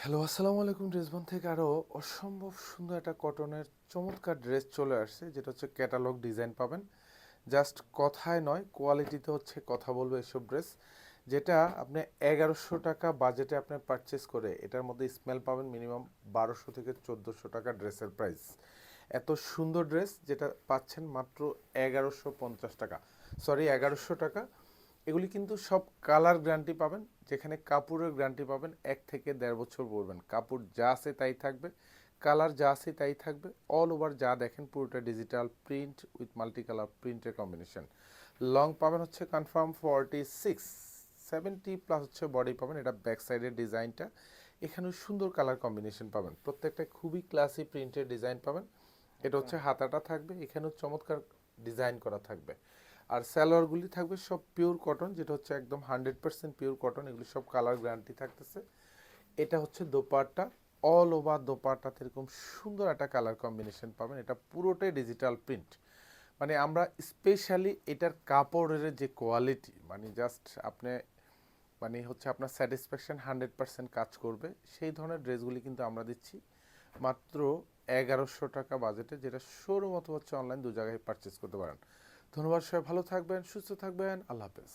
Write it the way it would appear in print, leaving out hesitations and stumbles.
Hello, আসসালামু আলাইকুম। ড্রেসবন থেকে আরও অসম্ভব সুন্দর একটা কটনের চমৎকার ড্রেস চলে আসছে, যেটা হচ্ছে ক্যাটালগ ডিজাইন পাবেন। জাস্ট কথায় নয়, কোয়ালিটিতে হচ্ছে কথা বলবে এসব ড্রেস, যেটা আপনি 1100 টাকা বাজেটে আপনি পারচেস করে এটার মধ্যে স্মেল পাবেন মিনিমাম 1200 থেকে 1400 টাকা ড্রেসের প্রাইস। এত সুন্দর ড্রেস যেটা পাচ্ছেন মাত্র 1150 টাকা, সরি 1100 টাকা। এগুলি কিন্তু সব কালার গ্যারান্টি পাবেন, যেখানে কাপড়ের গ্যারান্টি পাবেন 1 থেকে 1.5 বছর পরবেন। কাপড় যা আছে তাই থাকবে, কালার যা আছে তাই থাকবে। অল ওভার যা দেখেন পুরোটা digital print with multi colour প্রিন্টের কম্বিনেশন। লং পাবেন হচ্ছে কনফার্ম 46, 70+ হচ্ছে বডি পাবেন। এটা ব্যাক সাইডের ডিজাইনটা, এখানেও সুন্দর কালার কম্বিনেশন পাবেন। প্রত্যেকটা খুবই ক্লাসি প্রিন্টের ডিজাইন পাবেন। এটা হচ্ছে হাতাটা থাকবে, এখানেও চমৎকার ডিজাইন করা থাকবে। আর সালোয়ারগুলি থাকবে সব পিওর কটন, যেটা হচ্ছে একদম 100% পিওর কটন। এগুলি সব কালার গ্যারান্টি থাকতেছে। এটা হচ্ছে দোপাট্টা। অল ওভার দোপাট্টাতে এরকম সুন্দর একটা কালার কম্বিনেশন পাবেন। এটা পুরোটাই ডিজিটাল প্রিন্ট। মানে আমরা স্পেশালি এটার কাপড়ের যে কোয়ালিটি, মানে জাস্ট আপনি মানে হচ্ছে আপনার স্যাটিসফ্যাকশন 100% কাজ করবে, সেই ধরনের ড্রেসগুলি কিন্তু আমরা দিচ্ছি মাত্র 1100 টাকা বাজেটে, যেটা শোরুম অথবা হচ্ছে অনলাইন দু জায়গায় পারচেস করতে পারেন। ধন্যবাদ, সবাই ভালো থাকবেন, সুস্থ থাকবেন, আল্লাহ হাফেজ।